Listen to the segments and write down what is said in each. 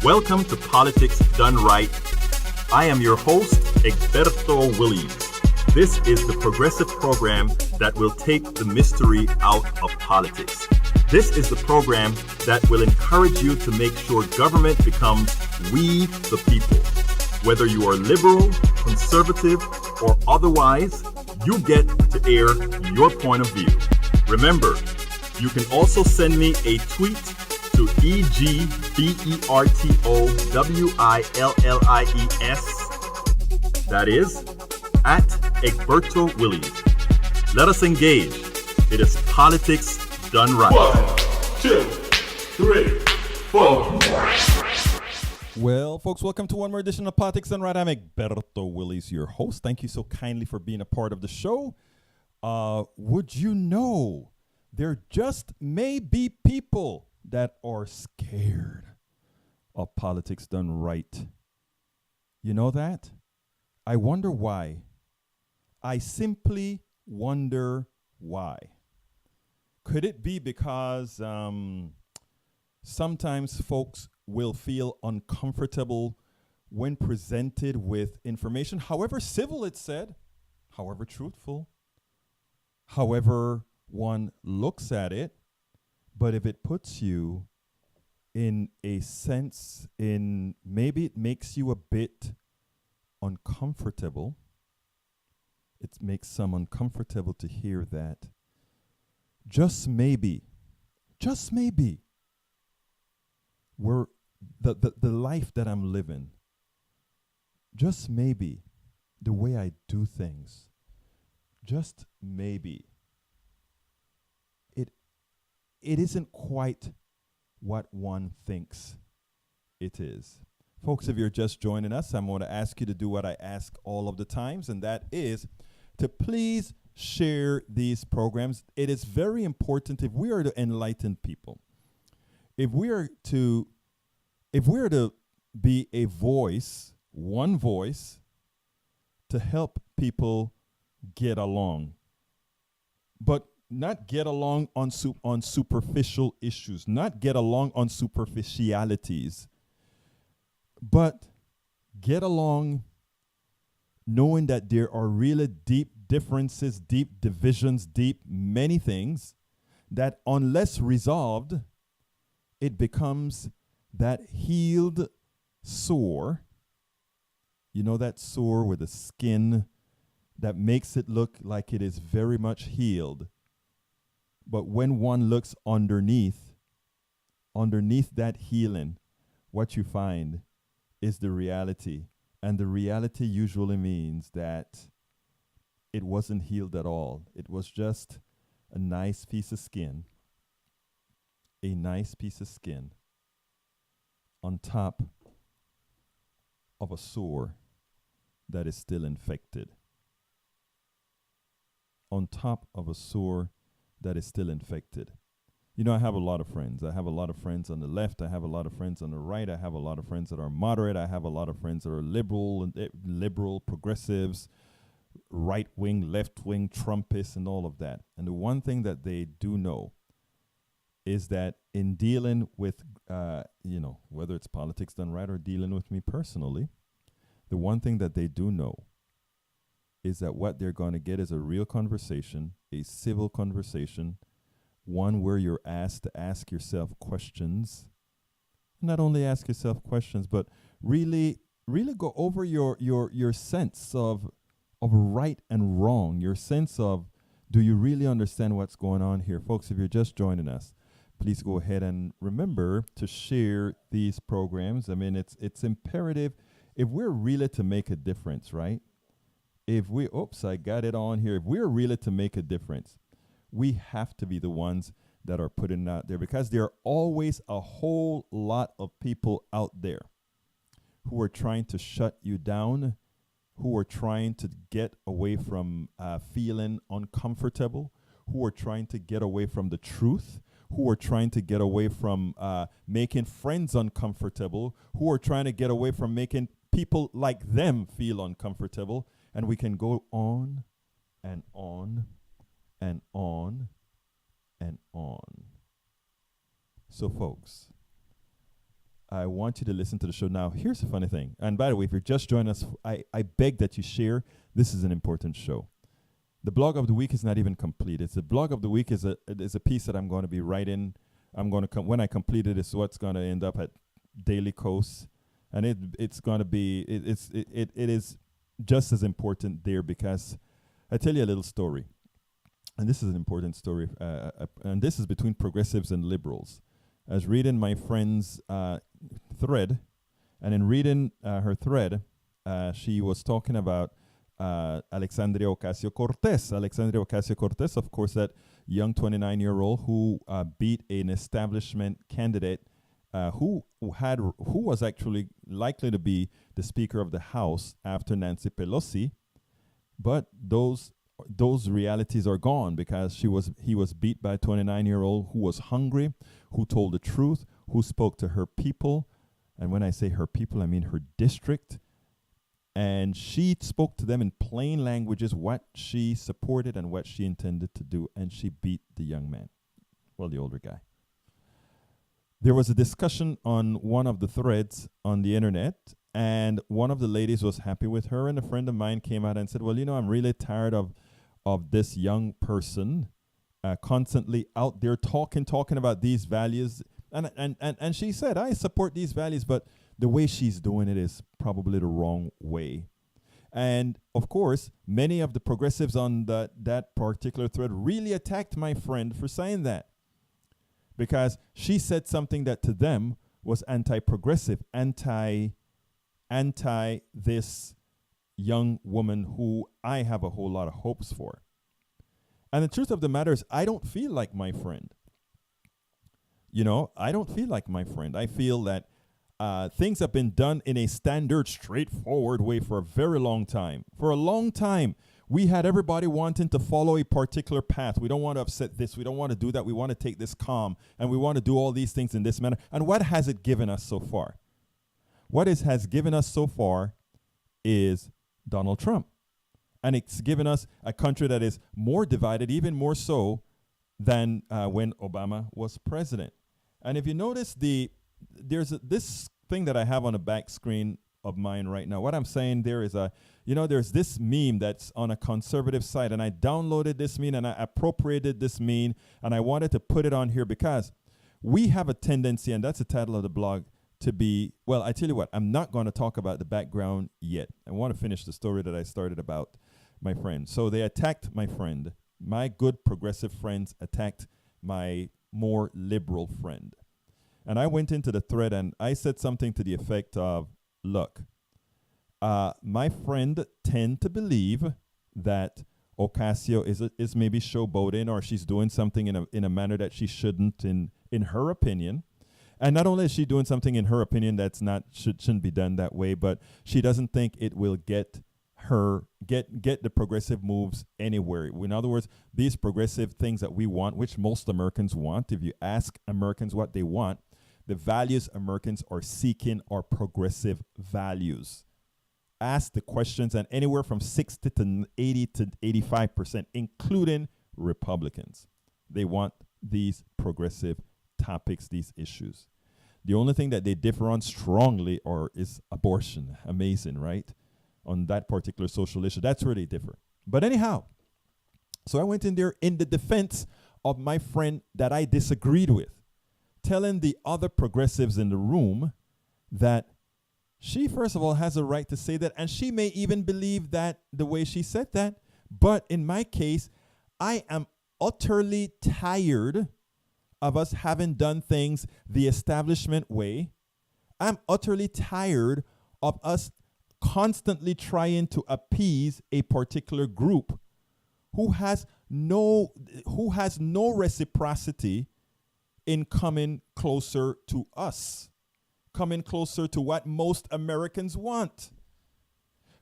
Welcome to Politics Done Right. I am your host, Egberto Willies. This is the progressive program that will take the mystery out of politics. This is the program that will encourage you to make sure government becomes we the people. Whether you are liberal, conservative, or otherwise, you get to air your point of view. Remember, you can also send me a tweet to EGBERTOWILLIES. That is, at Egberto Willies. Let us engage. It is politics done right. 1, 2, 3, 4. Well, folks, welcome to one more edition of Politics Done Right. I'm Egberto Willies, your host. Thank you so kindly for being a part of the show. Would you know there just may be people that are scared of politics done right? You know that? I wonder why. I simply wonder why. Could it be because sometimes folks will feel uncomfortable when presented with information, however civil it's said, however truthful, however one looks at it, but if it puts you in a sense, in maybe it makes you a bit uncomfortable, it makes some uncomfortable to hear that. Just maybe, we're the life that I'm living, just maybe the way I do things, just maybe it isn't quite what one thinks it is. Folks, if you're just joining us, I'm going to ask you to do what I ask all of the times, and that is to please share these programs. It is very important if we are to enlighten people. If we are to be a voice, one voice, to help people get along, but not get along on superficial issues, not get along on superficialities, but get along knowing that there are really deep differences, deep divisions, deep many things that unless resolved, it becomes that healed sore. You know, that sore with the skin that makes it look like it is very much healed. But when one looks underneath that healing, what you find is the reality. And the reality usually means that it wasn't healed at all. It was just a nice piece of skin. A nice piece of skin on top of a sore that is still infected. On top of a sore that is still infected. You know, I have a lot of friends. I have a lot of friends on the left. I have a lot of friends on the right. I have a lot of friends that are moderate. I have a lot of friends that are liberal, progressives, right-wing, left-wing, Trumpists, and all of that. And the one thing that they do know is that in dealing with, whether it's politics done right or dealing with me personally, the one thing that they do know is that what they're going to get is a real conversation, a civil conversation, one where you're asked to ask yourself questions. Not only ask yourself questions, but really go over your sense of right and wrong, your sense of, do you really understand what's going on here? Folks, if you're just joining us, please go ahead and remember to share these programs. I mean, it's imperative if we're really to make a difference, right? If I got it on here. If we're really to make a difference, we have to be the ones that are putting it out there, because there are always a whole lot of people out there who are trying to shut you down, who are trying to get away from feeling uncomfortable, who are trying to get away from the truth, who are trying to get away from making friends uncomfortable, who are trying to get away from making people like them feel uncomfortable. And we can go on and on and on and on. So, folks, I want you to listen to the show. Now, here's the funny thing. And by the way, if you're just joining us, I beg that you share. This is an important show. The blog of the week is not even complete. It's the blog of the week is a piece that I'm going to be writing. I'm going to when I complete it, it's what's going to end up at Daily Coast, and it's going to be it is just as important there, because I tell you a little story, and this is an important story, and this is between progressives and liberals. I was reading my friend's thread, and in reading her thread, she was talking about Alexandria Ocasio-Cortez. Alexandria Ocasio-Cortez, of course, that young 29-year-old who beat an establishment candidate who was actually likely to be the Speaker of the House after Nancy Pelosi, but those realities are gone, because he was beat by a 29-year-old who was hungry, who told the truth, who spoke to her people, and when I say her people, I mean her district. And she spoke to them in plain languages what she supported and what she intended to do, and she beat the young man, well, the older guy. There was a discussion on one of the threads on the internet, and one of the ladies was happy with her, and a friend of mine came out and said, well, I'm really tired of this young person constantly out there talking about these values. And she said, I support these values, but the way she's doing it is probably the wrong way. And of course, many of the progressives on that particular thread really attacked my friend for saying that, because she said something that to them was anti-progressive, anti this young woman who I have a whole lot of hopes for. And the truth of the matter is, I don't feel like my friend. I don't feel like my friend. I feel that things have been done in a standard, straightforward way for a very long time. For a long time, we had everybody wanting to follow a particular path. We don't want to upset this. We don't want to do that. We want to take this calm. And we want to do all these things in this manner. And what has it given us so far? What it has given us so far is Donald Trump. And it's given us a country that is more divided, even more so than when Obama was president. And if you notice, there's this thing that I have on the back screen of mine right now. What I'm saying there is there's this meme that's on a conservative site, and I downloaded this meme and I appropriated this meme, and I wanted to put it on here because we have a tendency, and that's the title of the blog, to be, well, I tell you what, I'm not going to talk about the background yet. I want to finish the story that I started about my friend. So they attacked my friend. My good progressive friends attacked my more liberal friend. And I went into the thread and I said something to the effect of, look, my friend tend to believe that Ocasio is maybe showboating, or she's doing something in a manner that she shouldn't in her opinion. And not only is she doing something in her opinion that's shouldn't be done that way, but she doesn't think it will get the progressive moves anywhere. In other words, these progressive things that we want, which most Americans want, if you ask Americans what they want, the values Americans are seeking are progressive values. Ask the questions, and anywhere from 60 to 80 to 85%, including Republicans, they want these progressive topics, these issues. The only thing that they differ on strongly is abortion. Amazing, right? On that particular social issue, that's where they differ. But anyhow, so I went in there in the defense of my friend that I disagreed with, telling the other progressives in the room that she, first of all, has a right to say that, and she may even believe that the way she said that. But in my case, I am utterly tired of us having done things the establishment way. I'm utterly tired of us constantly trying to appease a particular group who has no reciprocity in coming closer to us, coming closer to what most Americans want.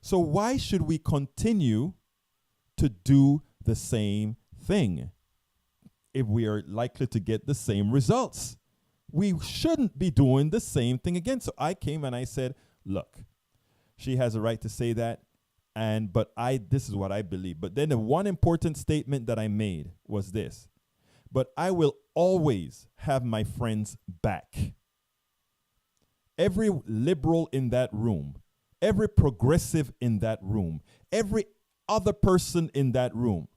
So why should we continue to do the same thing if we are likely to get the same results? We shouldn't be doing the same thing again. So I came and I said, look, she has a right to say that, but this is what I believe. But then the one important statement that I made was this: but I will always have my friends back. every liberal in that room, every progressive in that room, every other person in that room,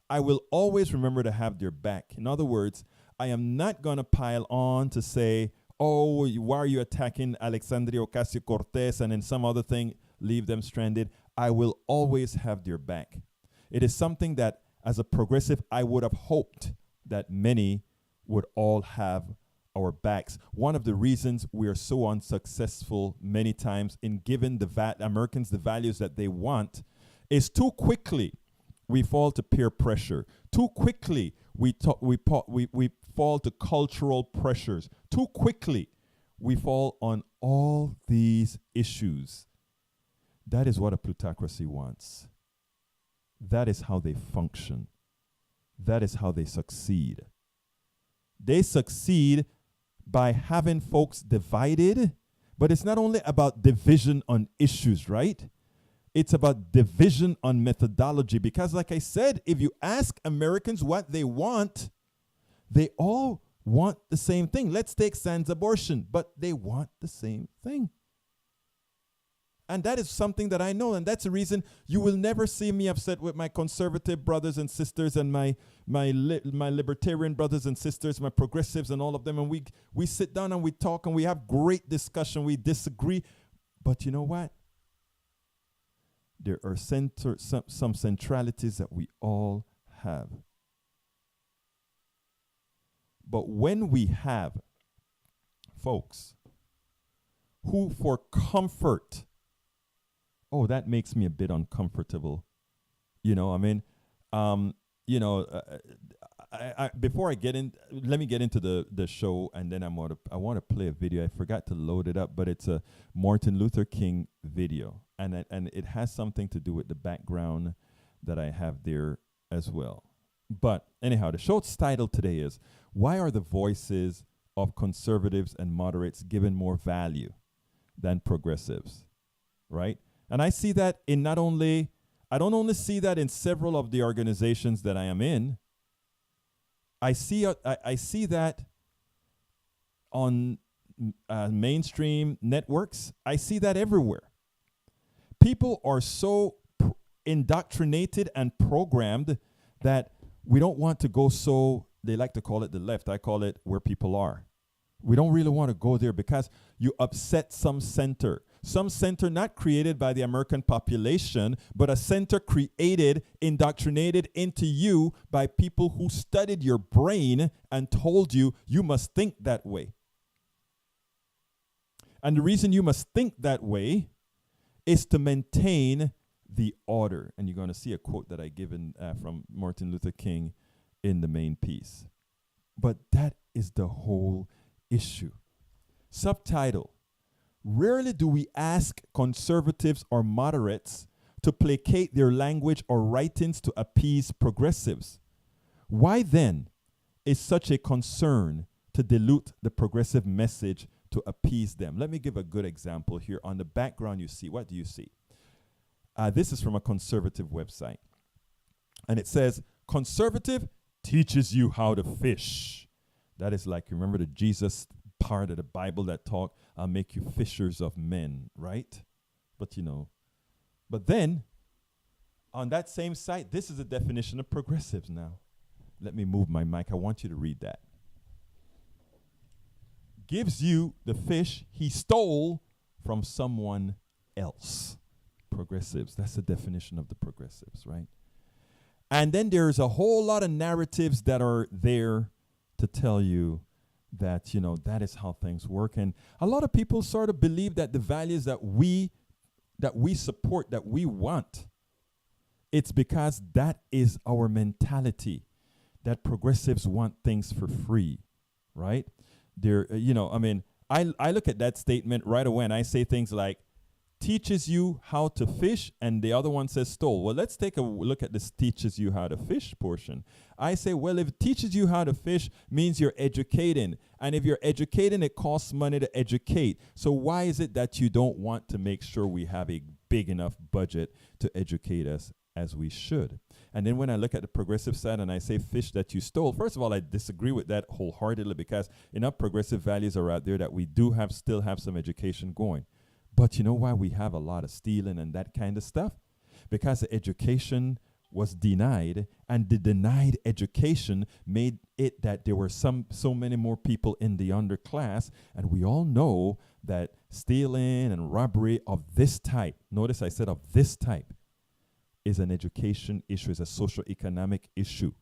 I will always remember to have their back. In other words, I am not going to pile on to say, oh, why are you attacking Alexandria Ocasio-Cortez and then some other thing, leave them stranded. I will always have their back. It is something that, as a progressive, I would have hoped that many would all have our backs. One of the reasons we are so unsuccessful many times in giving the Americans the values that they want is too quickly we fall to peer pressure. Too quickly we fall to cultural pressures. Too quickly we fall on all these issues. That is what a plutocracy wants. That is how they function. That is how they succeed. They succeed by having folks divided, but it's not only about division on issues, right? It's about division on methodology, because like I said, if you ask Americans what they want, they all want the same thing. Let's take sans abortion, but they want the same thing. And that is something that I know, and that's the reason you will never see me upset with my conservative brothers and sisters and my libertarian brothers and sisters, my progressives and all of them, and we sit down and we talk and we have great discussion. We disagree, but you know what? There are some centralities that we all have. But when we have folks who for comfort, oh, that makes me a bit uncomfortable. You know, I mean, before I get in, let me get into the show, and then I want to play a video. I forgot to load it up, but it's a Martin Luther King video, and it has something to do with the background that I have there as well. But anyhow, the show's title today is, why are the voices of conservatives and moderates given more value than progressives, right? And I see that in I don't only see that in several of the organizations that I am in. I see that on mainstream networks. I see that everywhere. People are so indoctrinated and programmed that we don't want to go so, they like to call it the left. I call it where people are. We don't really want to go there because you upset some center. Some center not created by the American population, but a center created, indoctrinated into you by people who studied your brain and told you you must think that way. And the reason you must think that way is to maintain the order. And you're going to see a quote that I given from Martin Luther King in the main piece. But that is the whole issue. Subtitle: rarely do we ask conservatives or moderates to placate their language or writings to appease progressives. Why then is such a concern to dilute the progressive message to appease them? Let me give a good example here. On the background you see, what do you see? This is from a conservative website. And it says, conservative teaches you how to fish. That is like, remember the Jesus part of the Bible that talk, I'll make you fishers of men, right? But but then on that same site, this is a definition of progressives now. Let me move my mic. I want you to read that. Gives you the fish he stole from someone else. Progressives, that's the definition of the progressives, right? And then there's a whole lot of narratives that are there to tell you that, that is how things work. And a lot of people sort of believe that the values that we support, that we want, it's because that is our mentality, that progressives want things for free, right? I look at that statement right away and I say things like, teaches you how to fish, and the other one says stole. Well, let's take a look at this teaches you how to fish portion. I say, well, if it teaches you how to fish, means you're educating. And if you're educating, it costs money to educate. So why is it that you don't want to make sure we have a big enough budget to educate us as we should. And then when I look at the progressive side and I say fish that you stole, first of all, I disagree with that wholeheartedly, because enough progressive values are out there that we do still have some education going. But you know why we have a lot of stealing and that kind of stuff? Because the education was denied, and the denied education made it that there were so many more people in the underclass. And we all know that stealing and robbery of this type, notice I said of this type, is an education issue, is a socio-economic issue.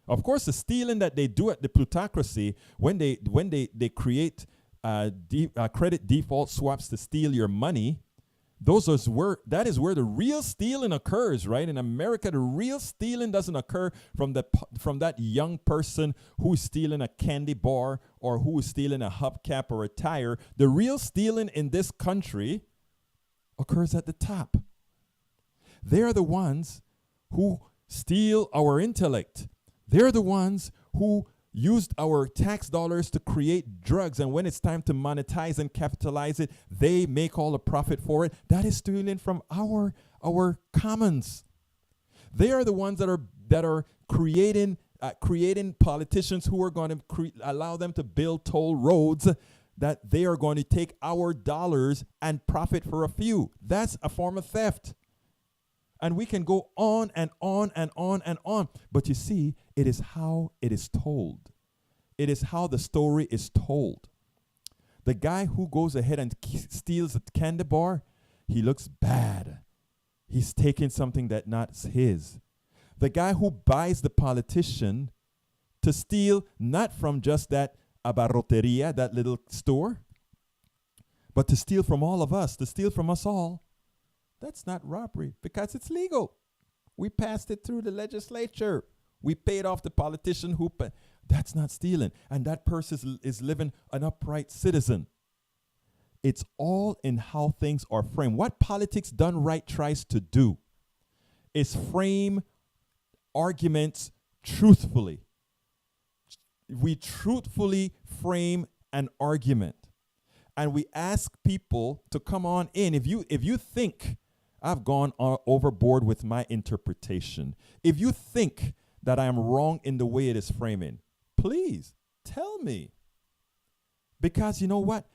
Of course, the stealing that they do at the plutocracy, when they create credit default swaps to steal your money, that is where the real stealing occurs, right? In America, the real stealing doesn't occur from that young person who's stealing a candy bar or who is stealing a hubcap or a tire. The real stealing in this country occurs at the top. They're the ones who steal our intellect. They're the ones who used our tax dollars to create drugs, and when it's time to monetize and capitalize it, they make all the profit for it. That is stealing from our commons. They are the ones that are creating politicians who are going to allow them to build toll roads that they are going to take our dollars and profit for a few. That's a form of theft. And we can go on and on and on and on. But you see, it is how it is told. It is how the story is told. The guy who goes ahead and steals a candy bar, he looks bad. He's taking something that not his. The guy who buys the politician to steal not from just that abarroteria, that little store, but to steal from all of us, to steal from us all, that's not robbery because it's legal. We passed it through the legislature. We paid off the politician who that's not stealing. And that person is living an upright citizen. It's all in how things are framed. What politics done right tries to do is frame arguments truthfully. We truthfully frame an argument. And we ask people to come on in. If you think I've gone overboard with my interpretation, if you think that I am wrong in the way it is framing, please tell me. Because you know what?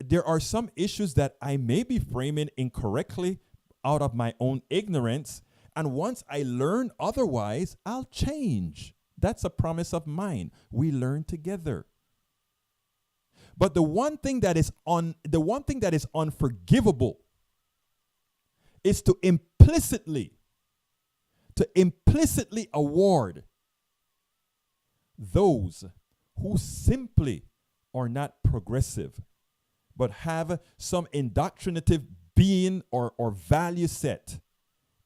There are some issues that I may be framing incorrectly out of my own ignorance. And once I learn otherwise, I'll change. That's a promise of mine. We learn together. But the one thing that is unforgivable is to implicitly award those who simply are not progressive, but have some indoctrinative being or value set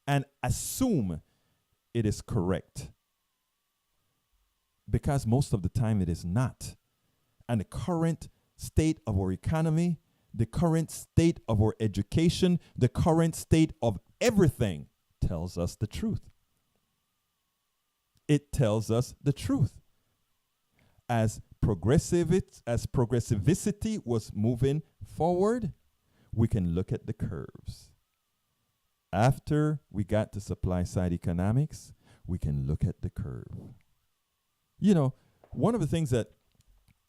and assume it is correct. Because most of the time it is not. And the current state of our economy, the current state of our education, the current state of everything tells us the truth. It tells us the truth. As progressivity was moving forward, we can look at the curves. After we got to supply side economics, we can look at the curve. You know, one of the things that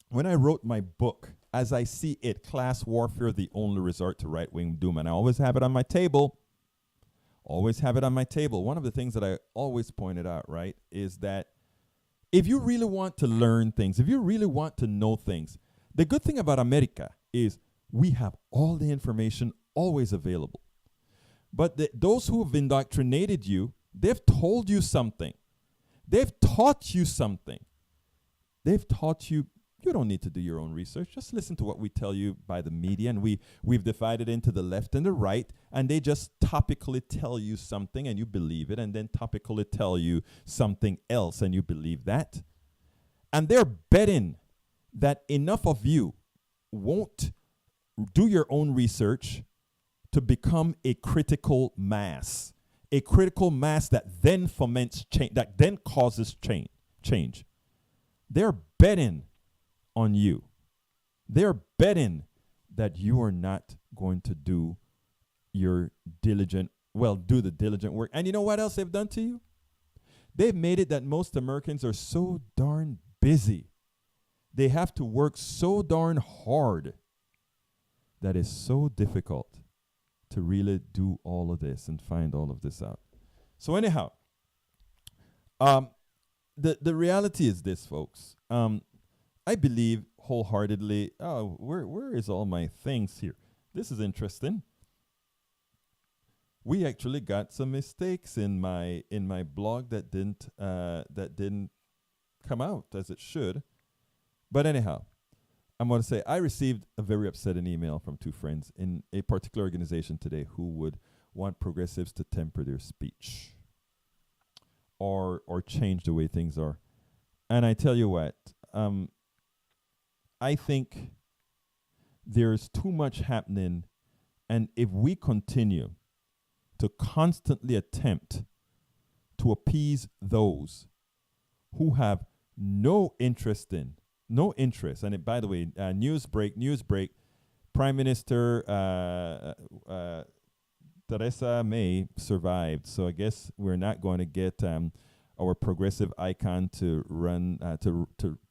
when I wrote my book, As I See It, Class Warfare, the Only Resort to Right-Wing Doom, and I always have it on my table. Always have it on my table. One of the things that I always pointed out, right, is that if you really want to learn things, if you really want to know things, the good thing about America is we have all the information always available. But those who have indoctrinated you, they've told you something. They've taught you something. They've taught you, you don't need to do your own research. Just listen to what we tell you by the media. And we've divided into the left and the right. And they just topically tell you something and you believe it. And then topically tell you something else and you believe that. And they're betting that enough of you won't do your own research to become a critical mass. A critical mass that then foments change, that then causes change. They're betting on you. They're betting that you are not going to do your diligent do the diligent work. And you know what else they've done to you? They've made it that most Americans are so darn busy. They have to work so darn hard that it's so difficult to really do all of this and find all of this out. So anyhow, the reality is this, folks. I believe wholeheartedly. Oh, where is all my things here? This is interesting. We actually got some mistakes in my blog that didn't come out as it should. But anyhow, I'm going to say I received a very upsetting email from two friends in a particular organization today who would want progressives to temper their speech or change the way things are. And I tell you what, I think there's too much happening, and if we continue to constantly attempt to appease those who have no interest, and by the way, news break, Prime Minister Theresa May survived, so I guess we're not going to get our progressive icon to run,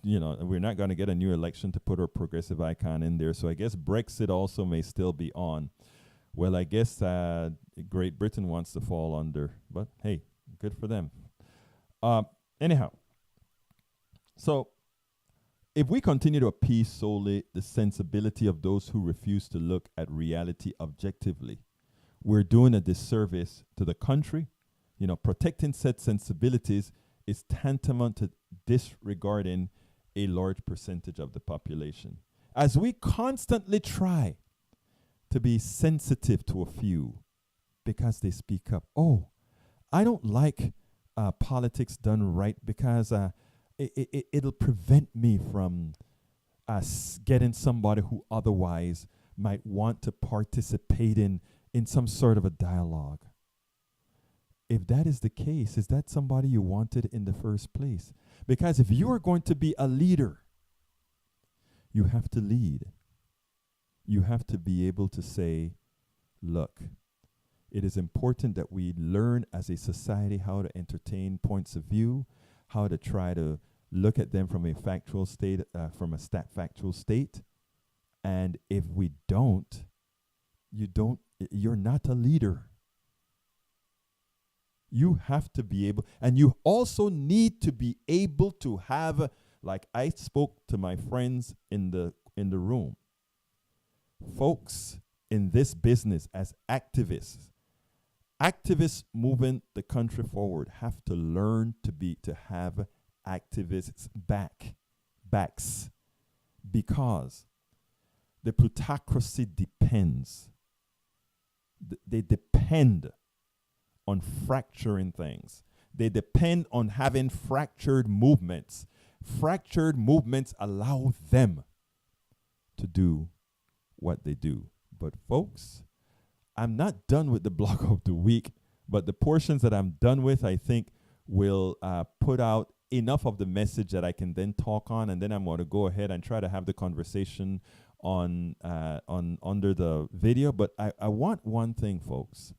we're not going to get a new election to put our progressive icon in there, so I guess Brexit also may still be on. Well, I guess Great Britain wants to fall under, but hey, good for them. Anyhow, so if we continue to appease solely the sensibility of those who refuse to look at reality objectively, we're doing a disservice to the country. Protecting said sensibilities is tantamount to disregarding a large percentage of the population. As we constantly try to be sensitive to a few because they speak up. Oh, I don't like politics done right because it'll prevent me from getting somebody who otherwise might want to participate in some sort of a dialogue. If that is the case, is that somebody you wanted in the first place? Because if you are going to be a leader, you have to lead. You have to be able to say, look, it is important that we learn as a society how to entertain points of view, how to try to look at them from a factual state, factual state. And if we don't, you're not a leader. You have to be able, and you also need to be able to have, like I spoke to my friends in the room. Folks in this business as activists moving the country forward have to learn to have activists backs, because the plutocracy depends. They depend on fracturing things. They depend on having fractured movements. Fractured movements allow them to do what they do. But folks, I'm not done with the block of the week, but the portions that I'm done with, I think, will put out enough of the message that I can then talk on, and then I'm going to go ahead and try to have the conversation on under the video. But I want one thing, folks.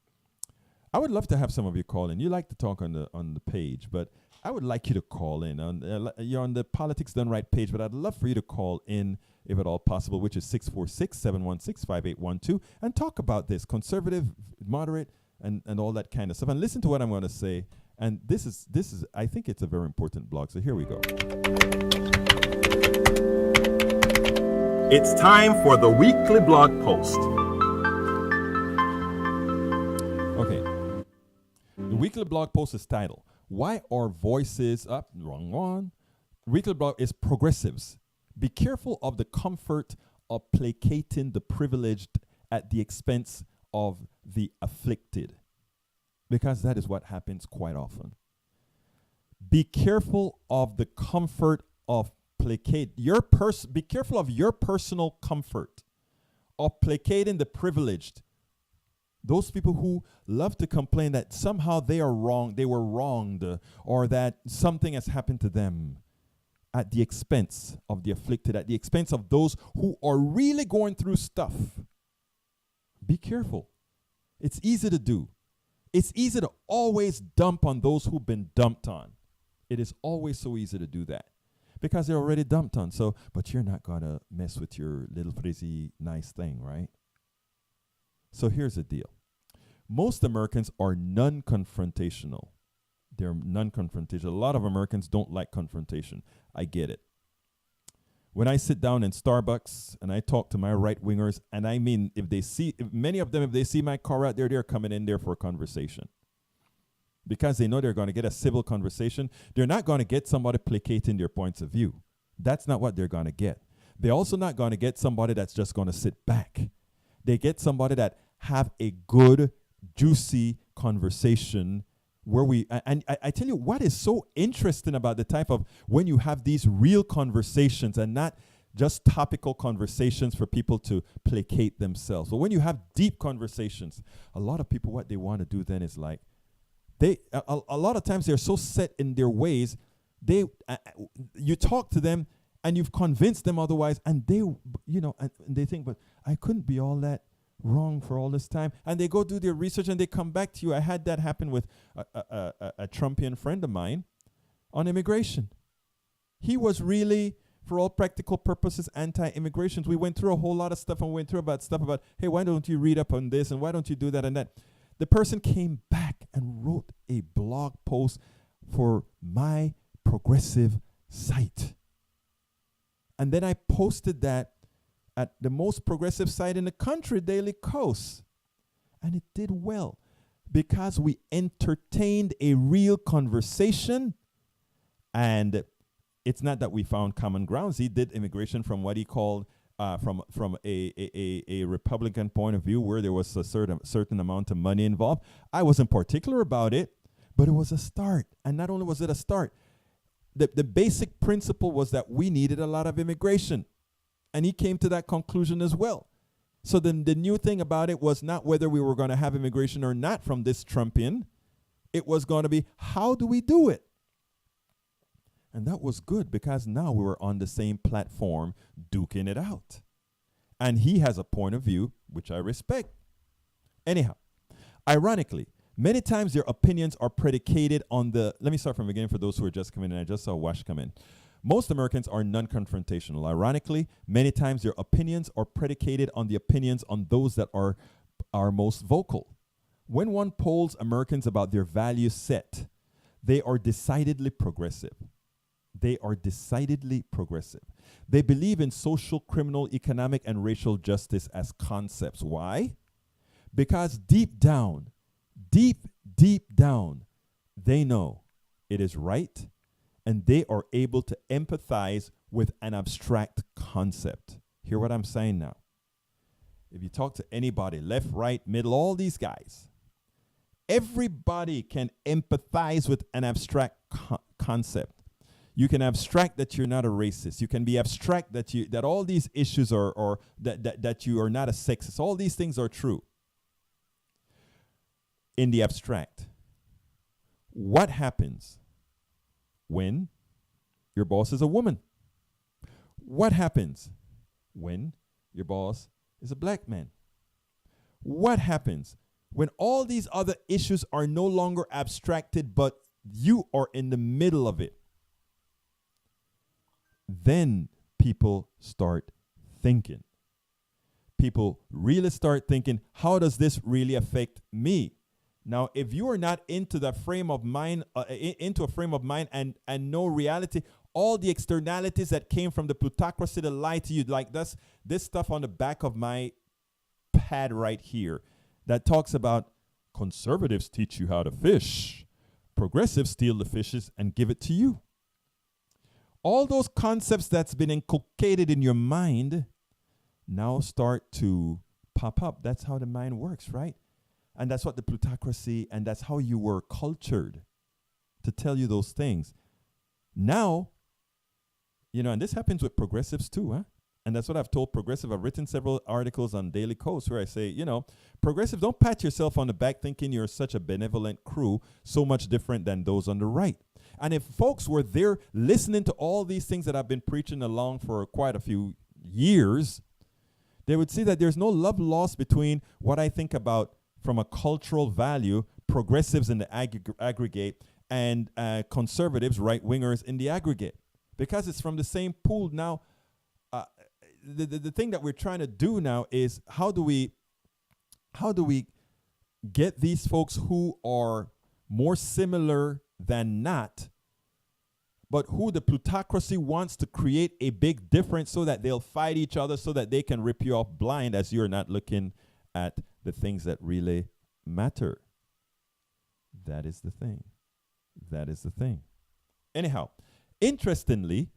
I would love to have some of you call in. You like to talk on the page, but I would like you to call in. You're on the Politics Done Right page, but I'd love for you to call in, if at all possible, which is 646-716-5812, and talk about this, conservative, moderate, and all that kind of stuff. And listen to what I'm going to say. And this is I think it's a very important blog. So here we go. It's time for the weekly blog post. Okay. The weekly blog post is titled, Why Are Voices Up? Wrong one. Weekly blog is Progressives. Be careful of the comfort of placating the privileged at the expense of the afflicted, because that is what happens quite often. Be careful of the comfort of be careful of your personal comfort of placating the privileged. Those people who love to complain that somehow they are wrong, they were wronged, or that something has happened to them, at the expense of the afflicted, at the expense of those who are really going through stuff. Be careful. It's easy to do. It's easy to always dump on those who've been dumped on. It is always so easy to do that because they're already dumped on. So, but you're not going to mess with your little frizzy nice thing, right? So here's the deal. Most Americans are non-confrontational. They're non-confrontational. A lot of Americans don't like confrontation. I get it. When I sit down in Starbucks and I talk to my right-wingers, and I mean, if many of them, if they see my car out there, they're coming in there for a conversation. Because they know they're going to get a civil conversation. They're not going to get somebody placating their points of view. That's not what they're going to get. They're also not going to get somebody that's just going to sit back. They get somebody that have a good, juicy conversation where I tell you what is so interesting about the type of when you have these real conversations and not just topical conversations for people to placate themselves. But when you have deep conversations, a lot of people, what they want to do then is like, a lot of times they're so set in their ways, you talk to them and you've convinced them otherwise, and they think, but I couldn't be all that wrong for all this time. And they go do their research and they come back to you. I had that happen with a Trumpian friend of mine on immigration. He was really, for all practical purposes, anti-immigration. We went through a whole lot of stuff and went through stuff about, hey, why don't you read up on this and why don't you do that and that? The person came back and wrote a blog post for my progressive site. And then I posted that at the most progressive site in the country, Daily Kos. And it did well because we entertained a real conversation. And it's not that we found common grounds. He did immigration from what he called from a Republican point of view, where there was a certain amount of money involved. I wasn't particular about it, but it was a start. And not only was it a start, the basic principle was that we needed a lot of immigration. And he came to that conclusion as well. So then the new thing about it was not whether we were going to have immigration or not from this Trumpian. It was going to be, how do we do it? And that was good because now we were on the same platform duking it out. And he has a point of view, which I respect. Anyhow, ironically, many times their opinions are predicated on let me start from the beginning for those who are just coming in. I just saw Wash come in. Most Americans are non-confrontational. Ironically, many times their opinions are predicated on the opinions on those that are most vocal. When one polls Americans about their value set, they are decidedly progressive. They are decidedly progressive. They believe in social, criminal, economic, and racial justice as concepts. Why? Because deep down, they know it is right, and they are able to empathize with an abstract concept. Hear what I'm saying now. If you talk to anybody, left, right, middle, all these guys, everybody can empathize with an abstract concept. You can abstract that you're not a racist. You can be abstract that all these issues are that you are not a sexist. All these things are true. In the abstract, what happens when your boss is a woman? What happens when your boss is a black man? What happens when all these other issues are no longer abstracted, but you are in the middle of it? Then people start thinking. People really start thinking, how does this really affect me? Now, if you are not into the frame of mind, into a frame of mind and no reality, all the externalities that came from the plutocracy that lied to you, like this stuff on the back of my pad right here that talks about conservatives teach you how to fish, progressives steal the fishes and give it to you. All those concepts that's been inculcated in your mind now start to pop up. That's how the mind works, right? And that's what the plutocracy, and that's how you were cultured to tell you those things. Now, and this happens with progressives too, huh? And that's what I've told progressive. I've written several articles on Daily Kos where I say, progressive, don't pat yourself on the back thinking you're such a benevolent crew, so much different than those on the right. And if folks were there listening to all these things that I've been preaching along for quite a few years, they would see that there's no love lost between what I think about from a cultural value, progressives in the aggregate and conservatives, right-wingers in the aggregate, because it's from the same pool. Now, the thing that we're trying to do now is how do we get these folks who are more similar than not, but who the plutocracy wants to create a big difference so that they'll fight each other so that they can rip you off blind as you're not looking at the things that really matter. That is the thing. That is the thing. Anyhow, interestingly,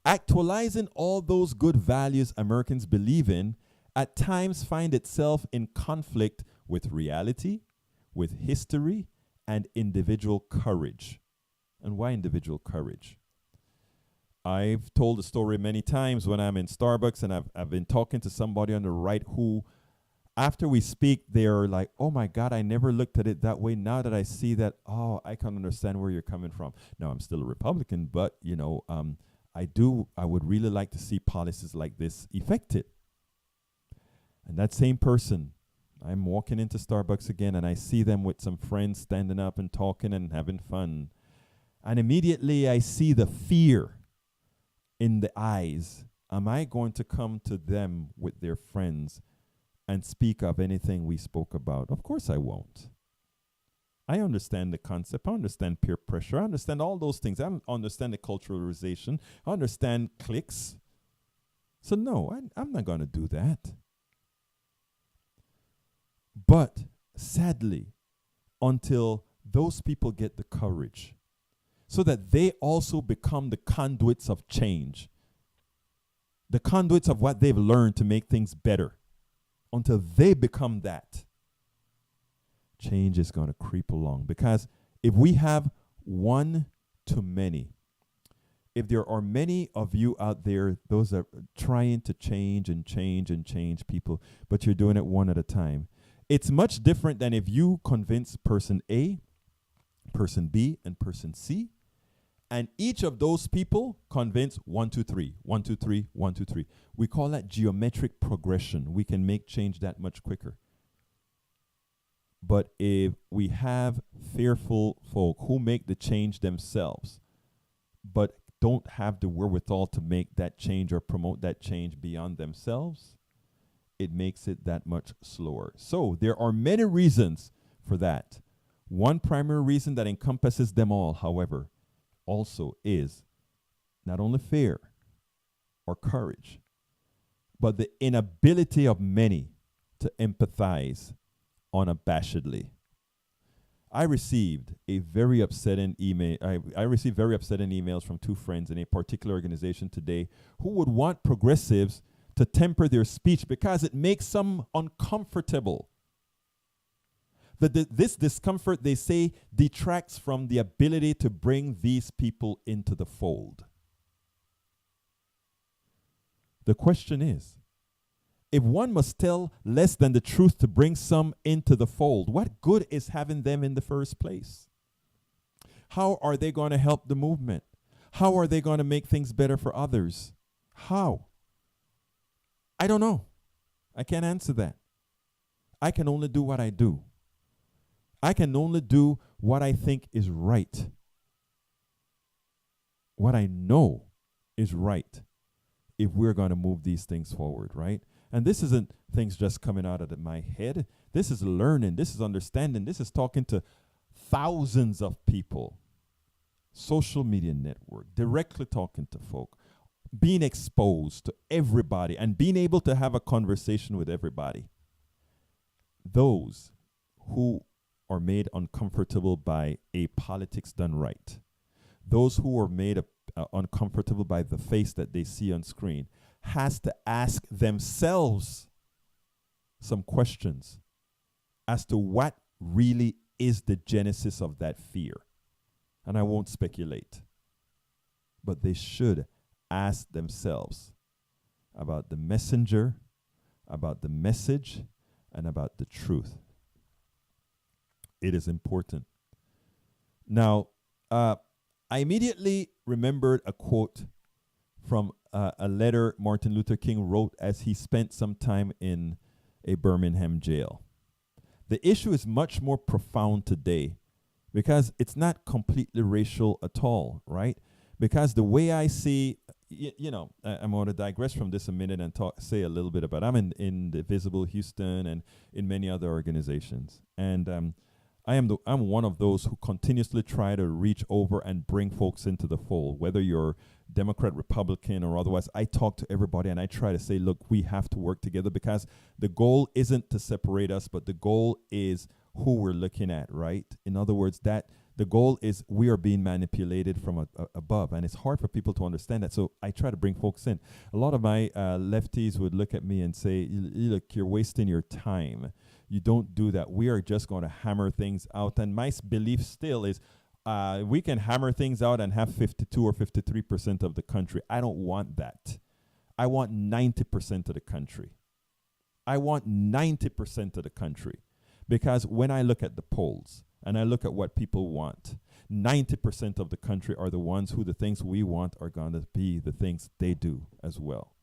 actualizing all those good values Americans believe in at times find itself in conflict with reality, with history, and individual courage. And why individual courage? I've told the story many times when I'm in Starbucks and I've been talking to somebody on the right who, after we speak, they're like, oh my God, I never looked at it that way. Now that I see that, oh, I can understand where you're coming from. Now, I'm still a Republican, but, I would really like to see policies like this effected. And that same person, I'm walking into Starbucks again and I see them with some friends standing up and talking and having fun. And immediately I see the fear in the eyes. Am I going to come to them with their friends and speak of anything we spoke about? Of course I won't. I understand the concept. I understand peer pressure. I understand all those things. I understand the culturalization. I understand cliques. So no, I'm not going to do that. But sadly, until those people get the courage so that they also become the conduits of change, the conduits of what they've learned to make things better, until they become that, change is going to creep along. Because if we have one too many, if there are many of you out there, those are trying to change and change and change people, but you're doing it one at a time, it's much different than if you convince person A, person B, and person C, and each of those people convince 1, 2, 3, 1, 2, 3, 1, 2, 3. We call that geometric progression. We can make change that much quicker. But if we have fearful folk who make the change themselves, but don't have the wherewithal to make that change or promote that change beyond themselves, it makes it that much slower. So there are many reasons for that. One primary reason that encompasses them all, however, also is not only fear or courage, but the inability of many to empathize unabashedly. I received a very upsetting email. I received very upsetting emails from two friends in a particular organization today who would want progressives to temper their speech because it makes some uncomfortable. This discomfort, they say, detracts from the ability to bring these people into the fold. The question is, if one must tell less than the truth to bring some into the fold, what good is having them in the first place? How are they going to help the movement? How are they going to make things better for others? How? I don't know. I can't answer that. I can only do what I do. I can only do what I think is right. What I know is right if we're going to move these things forward, right? And this isn't things just coming out of my head. This is learning. This is understanding. This is talking to thousands of people. Social media network, directly talking to folk, being exposed to everybody and being able to have a conversation with everybody. Those who are made uncomfortable by a politics done right, those who are made uncomfortable by the face that they see on screen, has to ask themselves some questions as to what really is the genesis of that fear. And I won't speculate, but they should ask themselves about the messenger, about the message, and about the truth. It is important. Now, I immediately remembered a quote from a letter Martin Luther King wrote as he spent some time in a Birmingham jail. The issue is much more profound today because it's not completely racial at all, right? Because the way I see, I'm going to digress from this a minute and say a little bit about. I'm in the Visible Houston and in many other organizations, and I'm one of those who continuously try to reach over and bring folks into the fold, whether you're Democrat, Republican, or otherwise. I talk to everybody and I try to say, look, we have to work together because the goal isn't to separate us, but the goal is who we're looking at, right? In other words, that the goal is we are being manipulated from above, and it's hard for people to understand that. So I try to bring folks in. A lot of my lefties would look at me and say, look, you're wasting your time. You don't do that. We are just going to hammer things out. And my belief still is we can hammer things out and have 52 or 53% of the country. I don't want that. I want 90% of the country. I want 90% of the country. Because when I look at the polls and I look at what people want, 90% of the country are the ones who the things we want are going to be the things they do as well.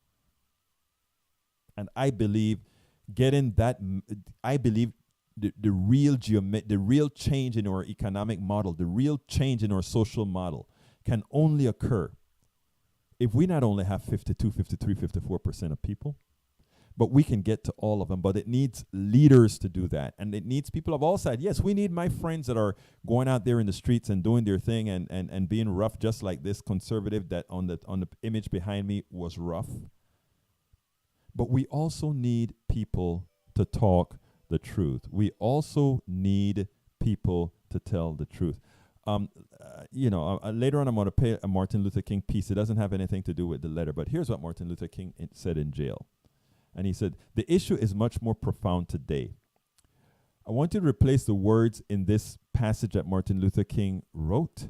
And I believe getting that, I believe the real change in our economic model, the real change in our social model can only occur if we not only have 52, 53, 54% of people, but we can get to all of them. But it needs leaders to do that. And it needs people of all sides. Yes, we need my friends that are going out there in the streets and doing their thing and being rough, just like this conservative that on the image behind me was rough. But we also need people to talk the truth. We also need people to tell the truth. Later on I'm going to play a Martin Luther King piece. It doesn't have anything to do with the letter, but here's what Martin Luther King said in jail. And he said, the issue is much more profound today. I want you to replace the words in this passage that Martin Luther King wrote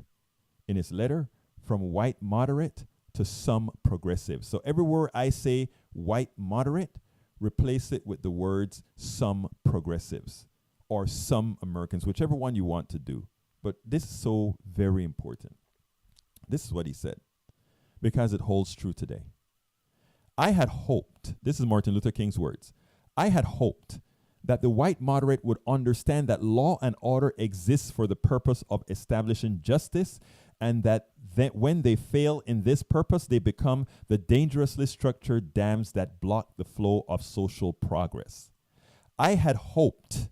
in his letter from white moderate to some progressive. So everywhere I say white moderate, replace it with the words some progressives or some Americans, whichever one you want to do. But this is so very important. This is what he said, because it holds true today. I had hoped, this is Martin Luther King's words, I had hoped that the white moderate would understand that law and order exists for the purpose of establishing justice, and that when they fail in this purpose, they become the dangerously structured dams that block the flow of social progress. I had hoped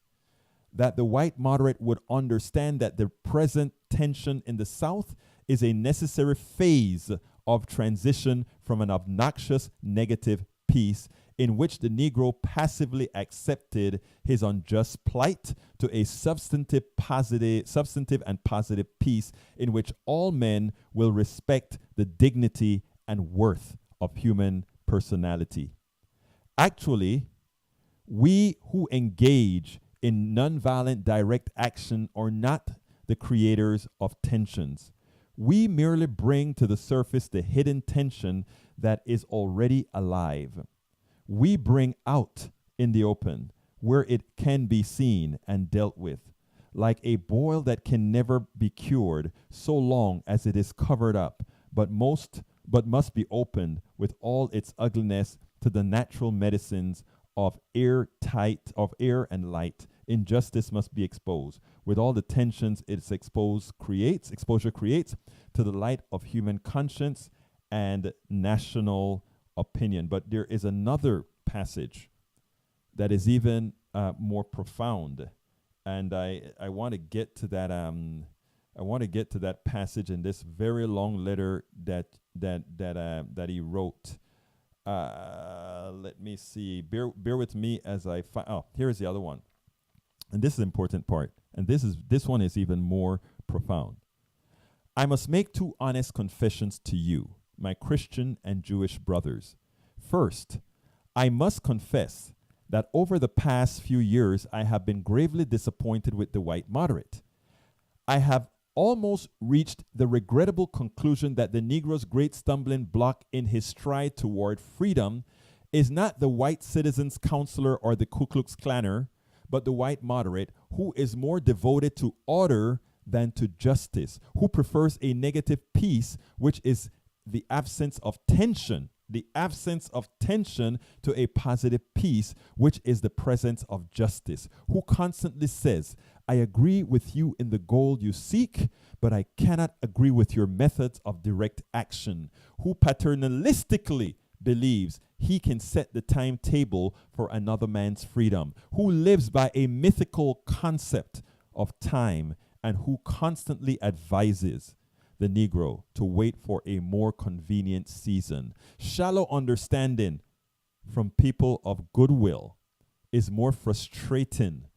that the white moderate would understand that the present tension in the South is a necessary phase of transition from an obnoxious negative peace in which the Negro passively accepted his unjust plight to a substantive and positive peace in which all men will respect the dignity and worth of human personality. Actually, we who engage in nonviolent direct action are not the creators of tensions. We merely bring to the surface the hidden tension that is already alive. We bring out in the open where it can be seen and dealt with, like a boil that can never be cured so long as it is covered up, but must be opened with all its ugliness to the natural medicines of air and light. Injustice must be exposed with all the tensions exposure creates to the light of human conscience and national opinion. But there is another passage that is even more profound, and I want to get to that. I want to get to that passage in this very long letter that he wrote. Let me see. Bear with me as I find. Oh, here is the other one. And this is the important part. And this one is even more profound. I must make two honest confessions to you, my Christian and Jewish brothers. First, I must confess that over the past few years, I have been gravely disappointed with the white moderate. I have almost reached the regrettable conclusion that the Negro's great stumbling block in his stride toward freedom is not the white citizens' counselor or the Ku Klux Klanner, but the white moderate, who is more devoted to order than to justice, who prefers a negative peace, which is the absence of tension the absence of tension to a positive peace, which is the presence of justice, who constantly says, I agree with you in the goal you seek, but I cannot agree with your methods of direct action, who paternalistically believes he can set the timetable for another man's freedom, who lives by a mythical concept of time, and who constantly advises the Negro to wait for a more convenient season. Shallow understanding from people of goodwill is more frustrating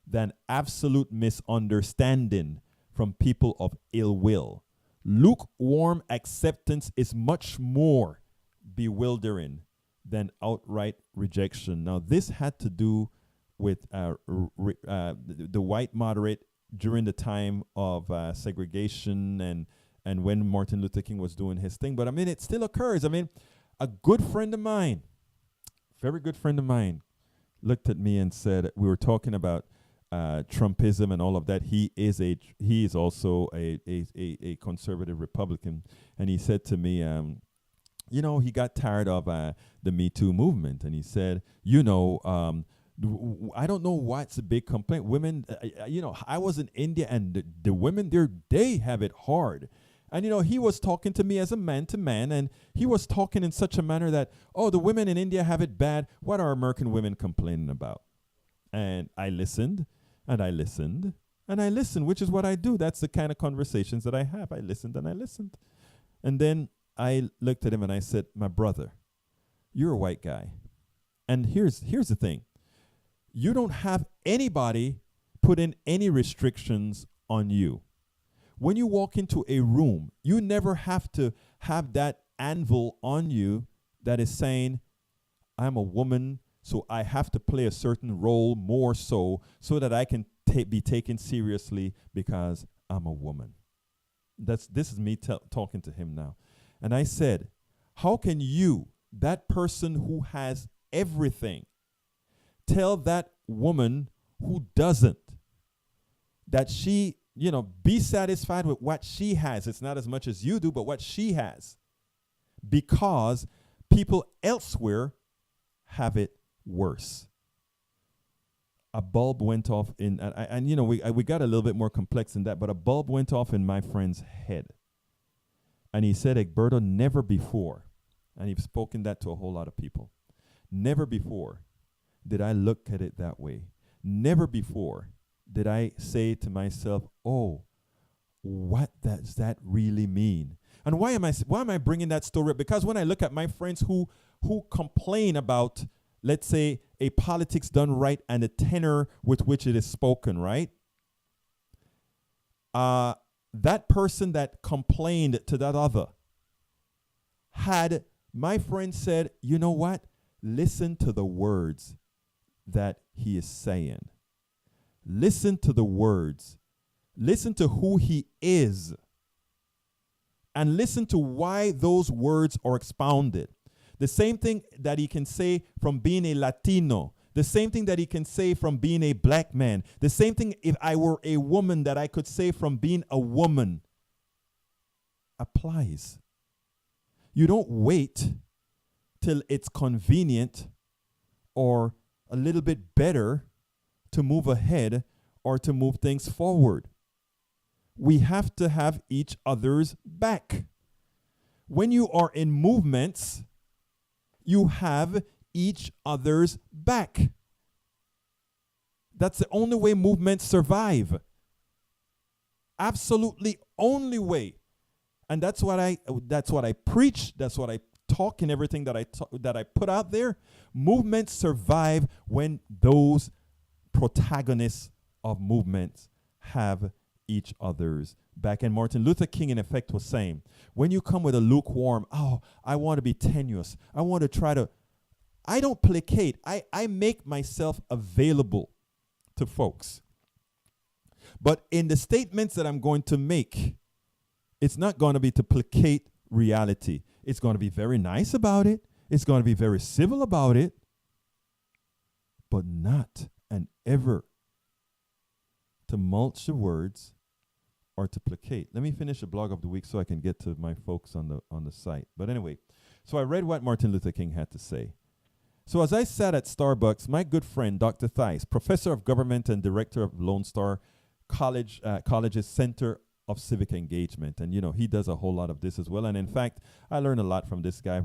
than absolute misunderstanding from people of ill will. Lukewarm acceptance is much more bewildering than outright rejection. Now, this had to do with the white moderate during the time of segregation and when Martin Luther King was doing his thing. But I mean, it still occurs. I mean, a good friend of mine, very good friend of mine, looked at me and said, we were talking about Trumpism and all of that. He is also a conservative Republican, and he said to me, he got tired of the Me Too movement, and he said, I don't know what's a big complaint. Women, I was in India, and the women there, they have it hard. And, he was talking to me as a man to man, and he was talking in such a manner that, the women in India have it bad. What are American women complaining about? And I listened, and I listened, and I listened, which is what I do. That's the kind of conversations that I have. I listened, and I listened. And then I looked at him, and I said, my brother, you're a white guy. And here's the thing. You don't have anybody put in any restrictions on you. When you walk into a room, you never have to have that anvil on you that is saying, I'm a woman, so I have to play a certain role more so that I can be taken seriously because I'm a woman. This is me talking to him now. And I said, how can you, that person who has everything, tell that woman who doesn't that she, be satisfied with what she has? It's not as much as you do, but what she has. Because people elsewhere have it worse. A bulb went off in, we got a little bit more complex than that, but a bulb went off in my friend's head. And he said, Egberto, never before, and he's spoken that to a whole lot of people, never before did I look at it that way. Never before did I say to myself, oh, what does that really mean? And why am I bringing that story up? Because when I look at my friends who complain about, let's say, a politics done right and the tenor with which it is spoken, right? That person that complained to that other had my friend said, you know what? Listen to the words that he is saying. Listen to the words. Listen to who he is. And listen to why those words are expounded. The same thing that he can say from being a Latino. The same thing that he can say from being a black man. The same thing if I were a woman that I could say from being a woman applies. You don't wait till it's convenient or a little bit better to move ahead or to move things forward. We have to have each other's back. When you are in movements, you have each other's back. That's the only way movements survive. Absolutely only way. And that's what I preach, that's what I talk and everything that I put out there. Movements survive when those protagonists of movements have each other's back. And Martin Luther King, in effect, was saying, when you come with a lukewarm, I want to be tenuous, I want to try to, I don't placate. I make myself available to folks. But in the statements that I'm going to make, it's not going to be to placate reality. It's going to be very nice about it. It's going to be very civil about it. But not and ever to mulch the words or to placate. Let me finish the blog of the week so I can get to my folks on the site. But anyway, So I read what Martin Luther King had to say. So as I sat at Starbucks, my good friend, Dr. Theis, professor of government and director of Lone Star College's Center of Civic Engagement. And, he does a whole lot of this as well. And in fact, I learned a lot from this guy.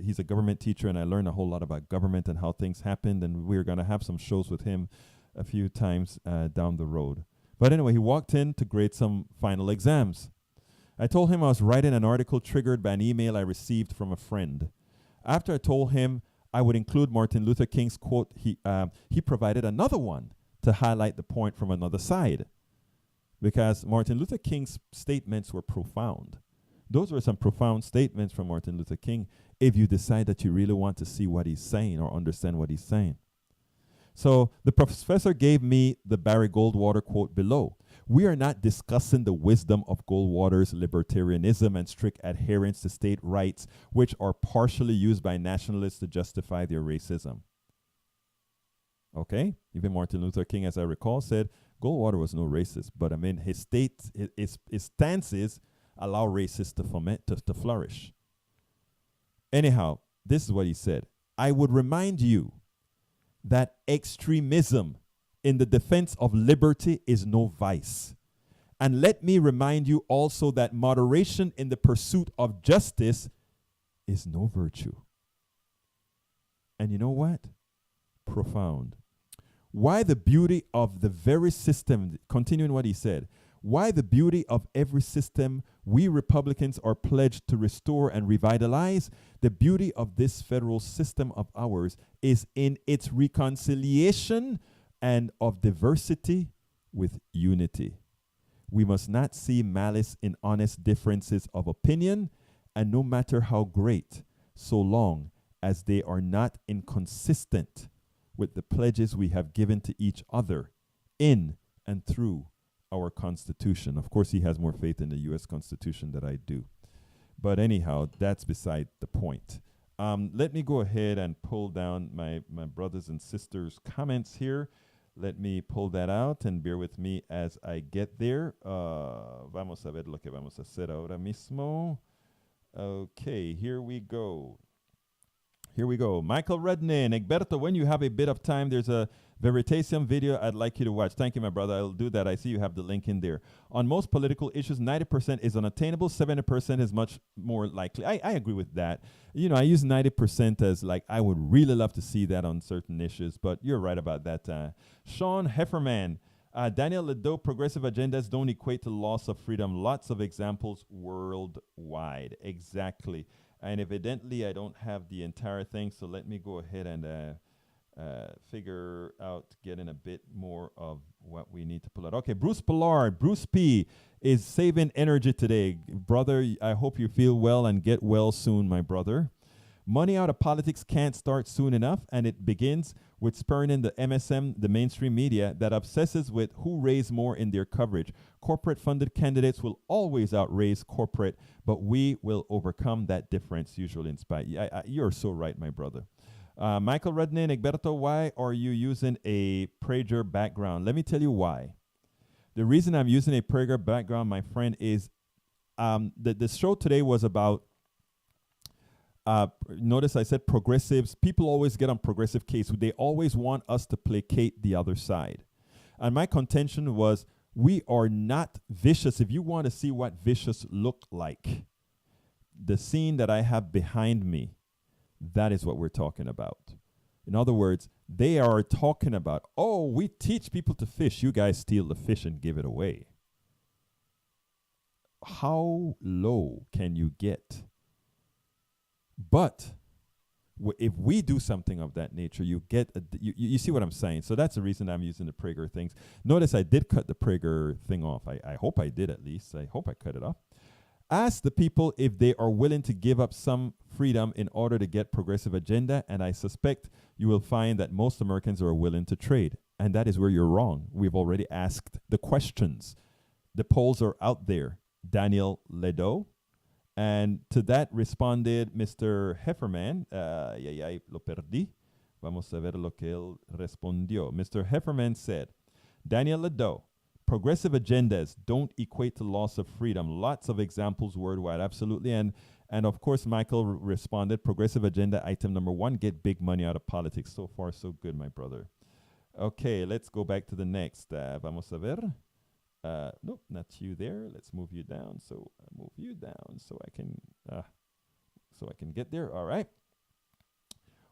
He's a government teacher, and I learned a whole lot about government and how things happened. And we're going to have some shows with him a few times down the road. But anyway, he walked in to grade some final exams. I told him I was writing an article triggered by an email I received from a friend. After I told him I would include Martin Luther King's quote, he provided another one to highlight the point from another side, because Martin Luther King's statements were profound. Those were some profound statements from Martin Luther King if you decide that you really want to see what he's saying or understand what he's saying. So the professor gave me the Barry Goldwater quote below. We are not discussing the wisdom of Goldwater's libertarianism and strict adherence to state rights, which are partially used by nationalists to justify their racism. Okay? Even Martin Luther King, as I recall, said Goldwater was no racist, but his stances allow racists to flourish. Anyhow, this is what he said. I would remind you that extremism in the defense of liberty is no vice. And let me remind you also that moderation in the pursuit of justice is no virtue. And you know what? Profound. Why the beauty of the very system, continuing what he said, why the beauty of every system we Republicans are pledged to restore and revitalize, the beauty of this federal system of ours is in its reconciliation and of diversity with unity. We must not see malice in honest differences of opinion, and no matter how great, so long as they are not inconsistent with the pledges we have given to each other in and through our Constitution. Of course, he has more faith in the U.S. Constitution than I do. But anyhow, that's beside the point. Let me go ahead and pull down my brothers and sisters' comments here. Let me pull that out and bear with me as I get there. Vamos a ver lo que vamos a hacer ahora mismo. Okay, here we go. Here we go. Michael Rednin, Egberto, when you have a bit of time, there's a Veritasium video I'd like you to watch. Thank you, my brother. I'll do that. I see you have the link in there. On most political issues, 90% is unattainable. 70% is much more likely. I agree with that. I use 90% as like, I would really love to see that on certain issues, but you're right about that. Sean Hefferman, Daniel Ledoux, progressive agendas don't equate to loss of freedom. Lots of examples worldwide. Exactly. And evidently, I don't have the entire thing, so let me go ahead and figure out getting a bit more of what we need to pull out. Okay, Bruce Pollard, Bruce P. is saving energy today. Brother, I hope you feel well and get well soon, my brother. Money out of politics can't start soon enough, and it begins with spurring in the MSM, the mainstream media, that obsesses with who raise more in their coverage. Corporate-funded candidates will always outraise corporate, but we will overcome that difference, usually in spite. You're so right, my brother. Michael Rednin, Egberto, why are you using a Prager background? Let me tell you why. The reason I'm using a Prager background, my friend, is the show today was about, notice I said progressives. People always get on progressive case. They always want us to placate the other side. And my contention was, we are not vicious. If you want to see what vicious look like, the scene that I have behind me, that is what we're talking about. In other words, they are talking about, oh, we teach people to fish. You guys steal the fish and give it away. How low can you get? But if we do something of that nature, you get you see what I'm saying. So that's the reason I'm using the Prager things. Notice I did cut the Prager thing off. I hope I did, at least. I hope I cut it off. Ask the people if they are willing to give up some freedom in order to get progressive agenda, and I suspect you will find that most Americans are willing to trade. And that is where you're wrong. We've already asked the questions. The polls are out there. Daniel Ledoux. And to that responded Mr. Hefferman. Lo perdí. Vamos a ver lo que él respondió. Mr. Hefferman said, Daniel Ledoux, progressive agendas don't equate to loss of freedom. Lots of examples worldwide, absolutely. And of course, Michael responded, progressive agenda item number 1, get big money out of politics. So far, so good, my brother. Okay, let's go back to the next. Vamos a ver. Nope, not you there. Let's move you down. So move you down so I can get there. All right.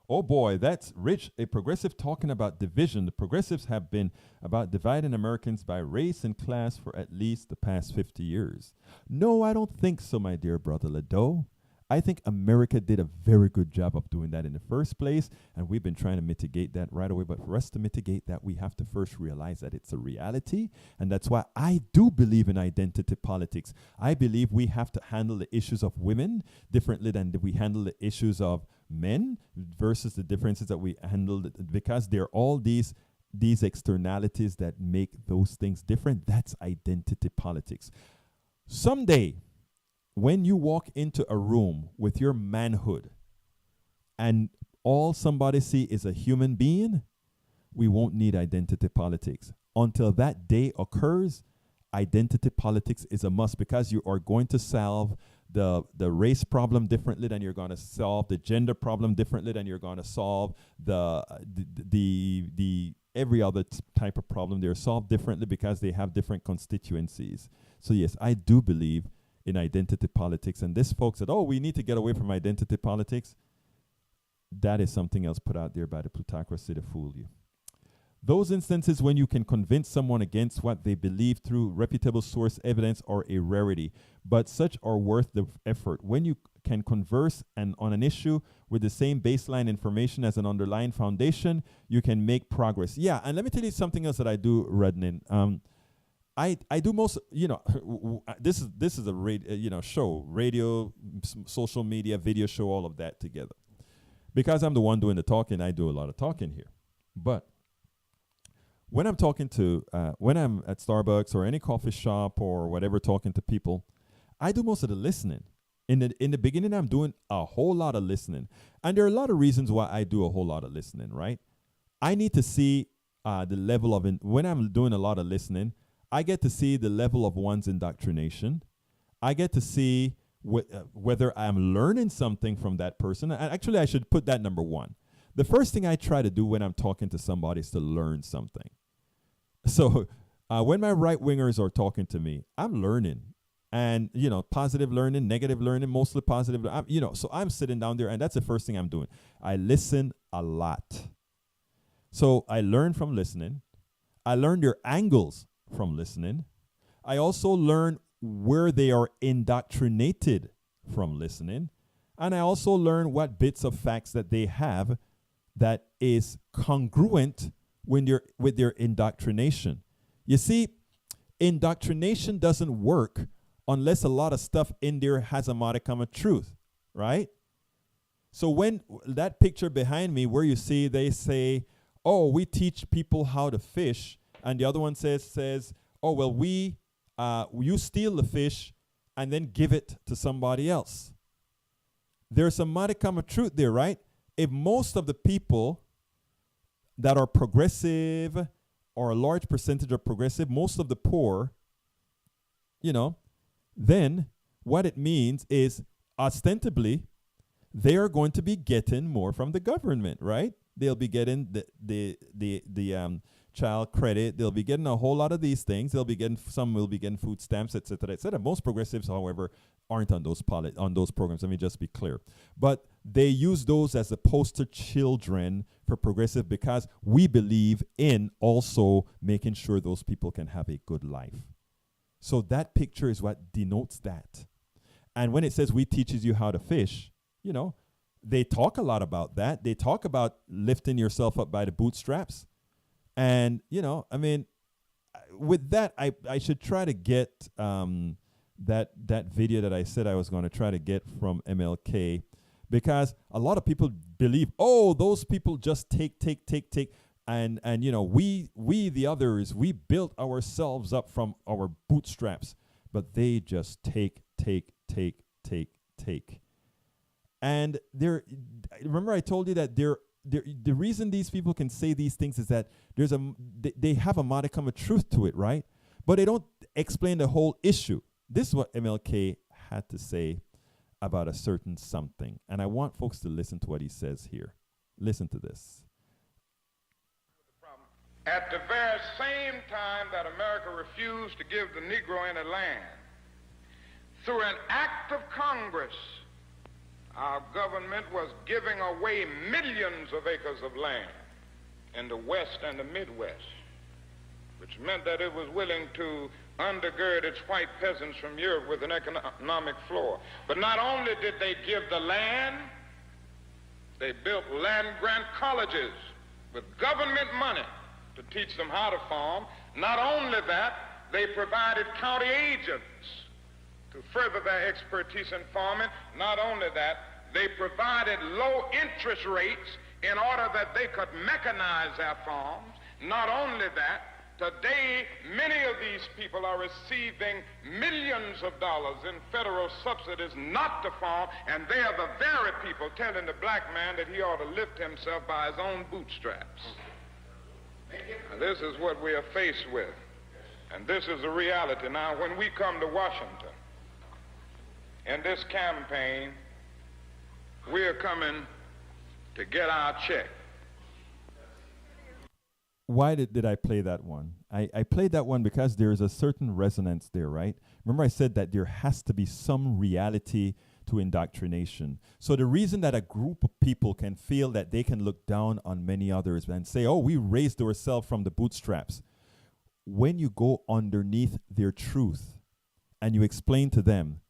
Oh boy, that's rich. A progressive talking about division. The progressives have been about dividing Americans by race and class for at least the past 50 years. No, I don't think so, my dear brother Lado. I think America did a very good job of doing that in the first place, and we've been trying to mitigate that right away. But for us to mitigate that, we have to first realize that it's a reality, and that's why I do believe in identity politics. I believe we have to handle the issues of women differently than we handle the issues of men versus the differences that we handle, because there are all these externalities that make those things different. That's identity politics. Someday, when you walk into a room with your manhood and all somebody see is a human being, we won't need identity politics. Until that day occurs, identity politics is a must, because you are going to solve the race problem differently than you're going to solve the gender problem differently than you're going to solve the every other type of problem. They're solved differently because they have different constituencies. So yes, I do believe in identity politics. And this folks said, oh, we need to get away from identity politics. That is something else put out there by the plutocracy to fool you. Those instances when you can convince someone against what they believe through reputable source evidence are a rarity, but such are worth the effort. When you can converse on an issue with the same baseline information as an underlying foundation, you can make progress. Yeah, and let me tell you something else that I do, Rednin. I do most, this is a show, radio, social media, video show, all of that together. Because I'm the one doing the talking, I do a lot of talking here. But when I'm talking when I'm at Starbucks or any coffee shop or whatever, talking to people, I do most of the listening. In the beginning, I'm doing a whole lot of listening. And there are a lot of reasons why I do a whole lot of listening, right? I need to see the level of, when I'm doing a lot of listening, I get to see the level of one's indoctrination. I get to see whether I'm learning something from that person. And actually, I should put that number 1. The first thing I try to do when I'm talking to somebody is to learn something. So when my right-wingers are talking to me, I'm learning. And, positive learning, negative learning, mostly positive. So I'm sitting down there, and that's the first thing I'm doing. I listen a lot. So I learn from listening. I learn their angles from listening. I also learn where they are indoctrinated from listening. And I also learn what bits of facts that they have that is congruent with their indoctrination. You see, indoctrination doesn't work unless a lot of stuff in there has a modicum of truth, right? So when that picture behind me where you see they say, oh, we teach people how to fish, and the other one says, oh, well, you steal the fish and then give it to somebody else. There's a modicum of truth there, right? If most of the people that are progressive, or a large percentage of progressive, most of the poor, then what it means is ostensibly they are going to be getting more from the government, right? They'll be getting the child credit. They'll be getting a whole lot of these things. Some will be getting food stamps, et cetera, et cetera. Most progressives, however, aren't on those programs. Let me just be clear. But they use those as a poster children for progressive, because we believe in also making sure those people can have a good life. So that picture is what denotes that. And when it says we teaches you how to fish, they talk a lot about that. They talk about lifting yourself up by the bootstraps. And, with that, I should try to get that video that I said I was going to try to get from MLK, because a lot of people believe, oh, those people just take. And we the others, we built ourselves up from our bootstraps, but they just take. And remember I told you that the reason these people can say these things is that they have a modicum of truth to it, right? But they don't explain the whole issue. This is what MLK had to say about a certain something. And I want folks to listen to what he says here. Listen to this. At the very same time that America refused to give the Negro any land, through an act of Congress, our government was giving away millions of acres of land in the West and the Midwest, which meant that it was willing to undergird its white peasants from Europe with an economic floor. But not only did they give the land, they built land-grant colleges with government money to teach them how to farm. Not only that, they provided county agents to further their expertise in farming. Not only that, they provided low interest rates in order that they could mechanize their farms. Not only that, today many of these people are receiving millions of dollars in federal subsidies not to farm, and they are the very people telling the black man that he ought to lift himself by his own bootstraps. Now, this is what we are faced with, and this is the reality. Now, when we come to Washington in this campaign, we are coming to get our check. Why did I play that one? I played that one because there is a certain resonance there, right? Remember I said that there has to be some reality to indoctrination. So the reason that a group of people can feel that they can look down on many others and say, oh, we raised ourselves from the bootstraps. When you go underneath their truth and you explain to them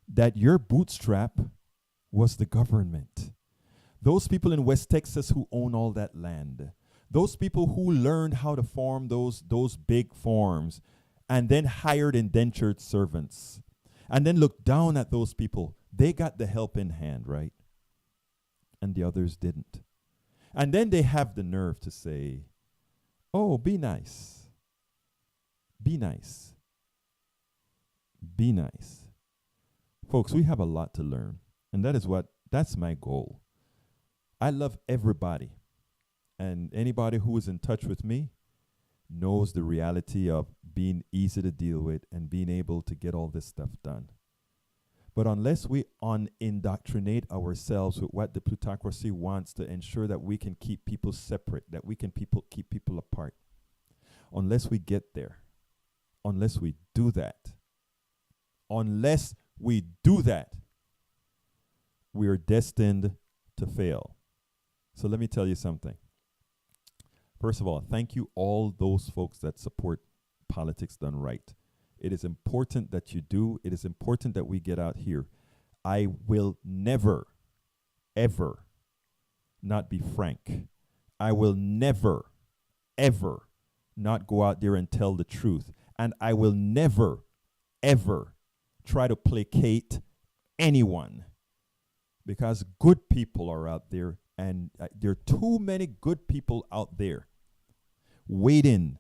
that your bootstrap was the government. Those people in West Texas who own all that land, those people who learned how to farm those big farms and then hired indentured servants and then looked down at those people, they got the help in hand, right? And the others didn't. And then they have the nerve to say, oh, be nice. Be nice. Be nice. Folks, we have a lot to learn. And that's my goal. I love everybody. And anybody who is in touch with me knows the reality of being easy to deal with and being able to get all this stuff done. But unless we indoctrinate ourselves with what the plutocracy wants to ensure that we can keep people separate, that we can keep people apart, unless we get there, unless we do that, we are destined to fail. So let me tell you something. First of all, thank you all those folks that support Politics Done Right. It is important that you do. It is important that we get out here. I will never, ever not be frank. I will never, ever not go out there and tell the truth. And I will never, ever try to placate anyone, because good people are out there, and there are too many good people out there waiting,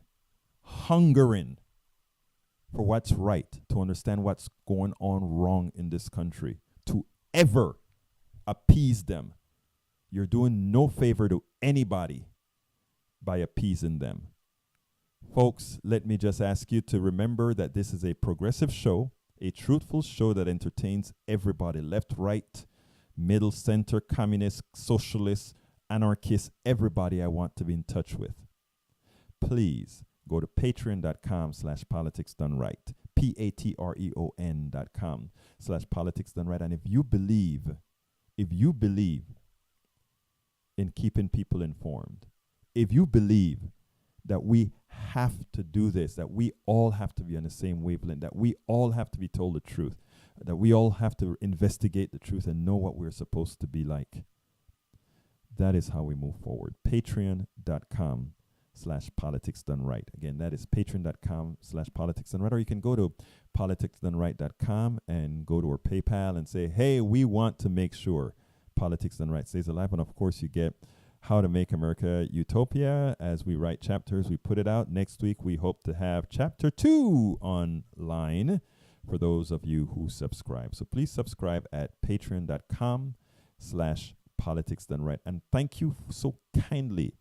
hungering for what's right, to understand what's going on wrong in this country, to ever appease them. You're doing no favor to anybody by appeasing them. Folks, let me just ask you to remember that this is a progressive show, a truthful show that entertains everybody, left, right, middle, center, communist, socialist, anarchist, everybody I want to be in touch with. Please go to patreon.com/politicsdoneright, patreon.com/politicsdoneright. And if you believe in keeping people informed, if you believe that we have to do this, that we all have to be on the same wavelength, that we all have to be told the truth, that we all have to investigate the truth and know what we're supposed to be like, that is how we move forward. Patreon.com/politicsdoneright. Again, that is patreon.com/politicsdoneright. Or you can go to politicsdoneright.com and go to our PayPal and say, hey, we want to make sure Politics Done Right stays alive. And of course, you get How to Make America Utopia. As we write chapters, we put it out. Next week, we hope to have chapter 2 online for those of you who subscribe. So please subscribe at patreon.com/politicsdoneright. And thank you so kindly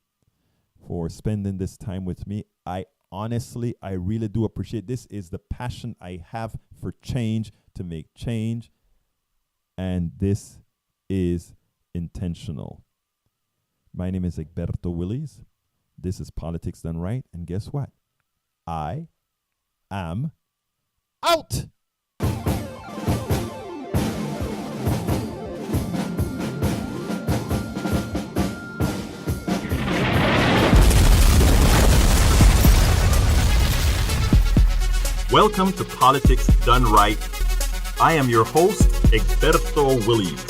for spending this time with me. I really do appreciate. This is the passion I have for change, to make change. and this is intentional. My name is Egberto Willies. This is Politics Done Right, and guess what? I am out! Welcome to Politics Done Right. I am your host, Egberto Willies.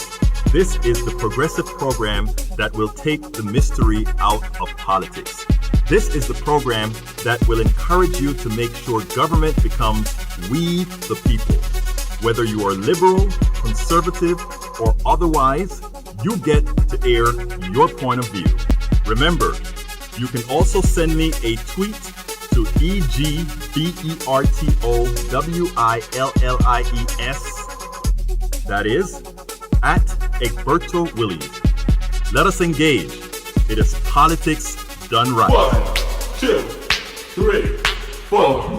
This is the progressive program that will take the mystery out of politics. This is the program that will encourage you to make sure government becomes we the people. Whether you are liberal, conservative, or otherwise, you get to air your point of view. Remember, you can also send me a tweet to EGBERTOWILLIES, that is, at Egberto Willies. Let us engage. It is Politics Done Right. 1, 2, 3, 4.